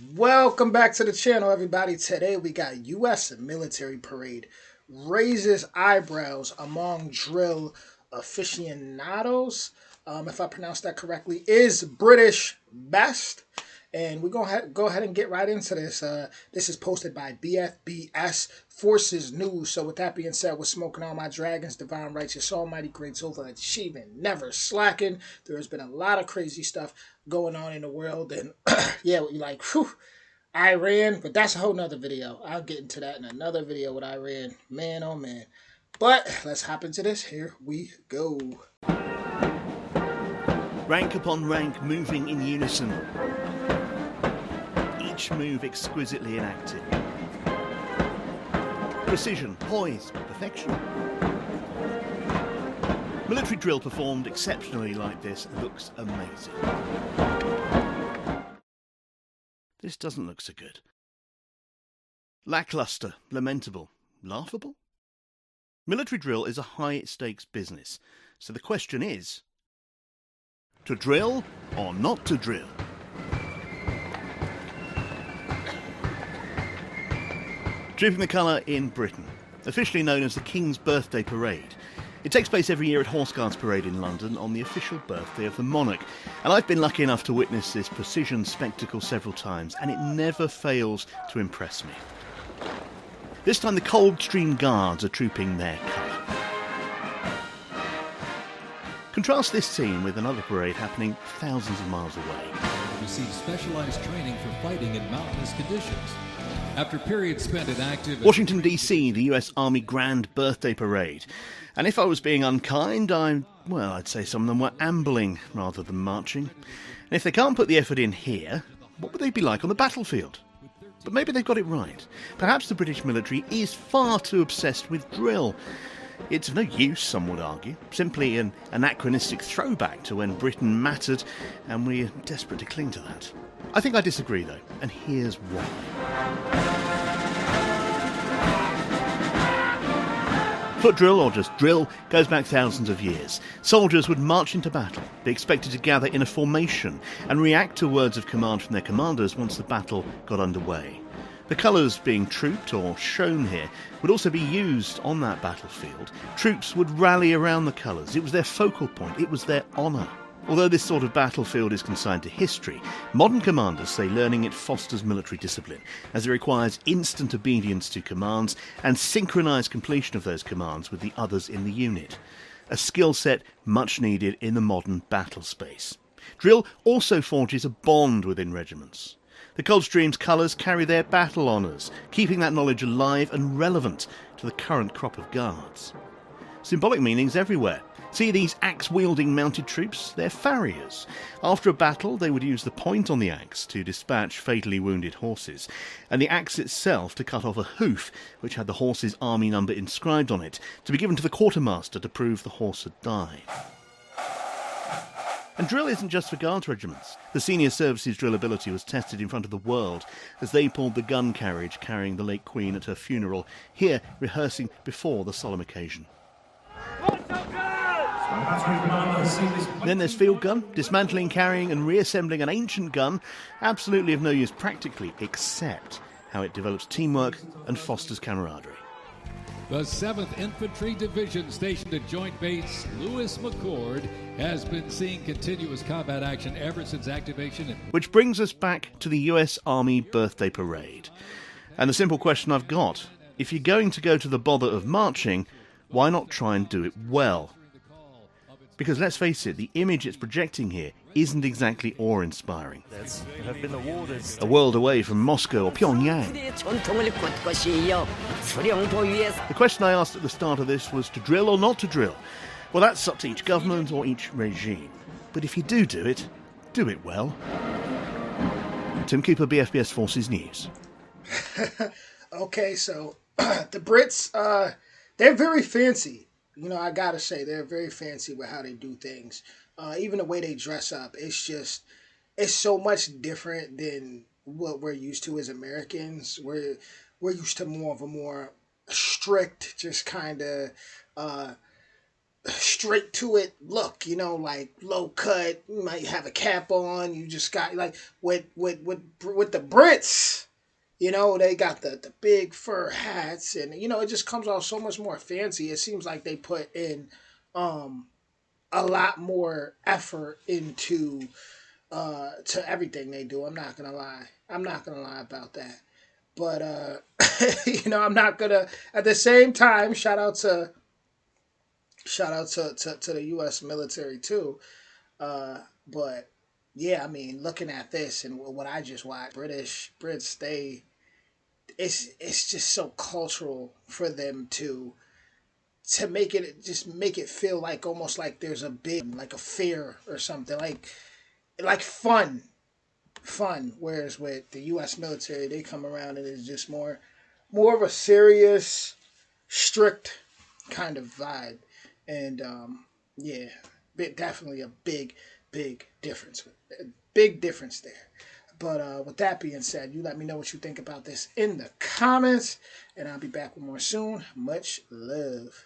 Welcome back to the channel, everybody. Today we got U.S. military parade raises eyebrows among drill aficionados. If I pronounced that correctly, is British best. And we're going to go ahead and get right into this. This is posted by BFBS Forces News. So with that being said, we're smoking all my dragons, divine righteous, almighty, great, overachieving, never slacking. There has been a lot of crazy stuff going on in the world. And yeah, you're like, whew, Iran, but that's a whole nother video. I'll get into that in another video with Iran. Man, oh man. But let's hop into this. Here we go. Rank upon rank moving in unison. Each move exquisitely enacted. Precision, poise, perfection. Military drill performed exceptionally like this looks amazing. This doesn't look so good. Lackluster, lamentable, laughable? Military drill is a high-stakes business, so the question is, to drill or not to drill? Trooping the colour in Britain, officially known as the King's Birthday Parade. It takes place every year at Horse Guards Parade in London on the official birthday of the monarch. And I've been lucky enough to witness this precision spectacle several times, and it never fails to impress me. This time the Coldstream Guards are trooping their colour. Contrast this scene with another parade happening thousands of miles away. Receive specialized training for fighting in mountainous conditions. After periods spent in active... Washington, D.C., the U.S. Army Grand Birthday Parade. And if I was being unkind, I'd say some of them were ambling rather than marching. And if they can't put the effort in here, what would they be like on the battlefield? But maybe they've got it right. Perhaps the British military is far too obsessed with drill. It's of no use, some would argue, simply an anachronistic throwback to when Britain mattered, and we're desperate to cling to that. I think I disagree, though, and here's why. Foot drill, or just drill, goes back thousands of years. Soldiers would march into battle, be expected to gather in a formation, and react to words of command from their commanders once the battle got underway. The colours being trooped or shown here would also be used on that battlefield. Troops would rally around the colours. It was their focal point. It was their honour. Although this sort of battlefield is consigned to history, modern commanders say learning it fosters military discipline, as it requires instant obedience to commands and synchronised completion of those commands with the others in the unit. A skill set much needed in the modern battle space. Drill also forges a bond within regiments. The Coldstream's colours carry their battle honours, keeping that knowledge alive and relevant to the current crop of guards. Symbolic meanings everywhere. See these axe-wielding mounted troops? They're farriers. After a battle, they would use the point on the axe to dispatch fatally wounded horses, and the axe itself to cut off a hoof, which had the horse's army number inscribed on it, to be given to the quartermaster to prove the horse had died. And drill isn't just for guards regiments. The senior services drill ability was tested in front of the world as they pulled the gun carriage carrying the late Queen at her funeral, here rehearsing before the solemn occasion. Then there's field gun, dismantling, carrying and reassembling an ancient gun, absolutely of no use practically, except how it develops teamwork and fosters camaraderie. The 7th Infantry Division stationed at Joint Base Lewis McChord has been seeing continuous combat action ever since activation. Which brings us back to the US Army Birthday Parade. And the simple question I've got, if you're going to go to the bother of marching, why not try and do it well? Because let's face it, the image it's projecting here isn't exactly awe-inspiring. Have been awarded. A world away from Moscow or Pyongyang. The question I asked at the start of this was to drill or not to drill. Well, that's up to each government or each regime. But if you do it, do it well. Tim Cooper, BFBS Forces News. Okay, so the Brits, they're very fancy. You know, I gotta say, they're very fancy with how they do things. Even the way they dress up, it's so much different than what we're used to as Americans. We're used to more of a more strict, just kind of straight to it look, like low cut. You might have a cap on. You just got like with the Brits. They got the big fur hats, and it just comes off so much more fancy. It seems like they put in um a lot more effort into to everything they do. I'm not gonna lie. I'm not gonna lie about that. But I'm not gonna at the same time shout out to the US military too. But yeah, I mean, looking at this and what I just watched, Brits, it's just so cultural for them to make it feel like almost like there's a big like a fair or something like fun. Whereas with the U.S. military, they come around and it's just more of a serious, strict kind of vibe, and yeah, definitely a big difference. Big difference there. But with that being said, you let me know what you think about this in the comments, and I'll be back with more soon. Much love.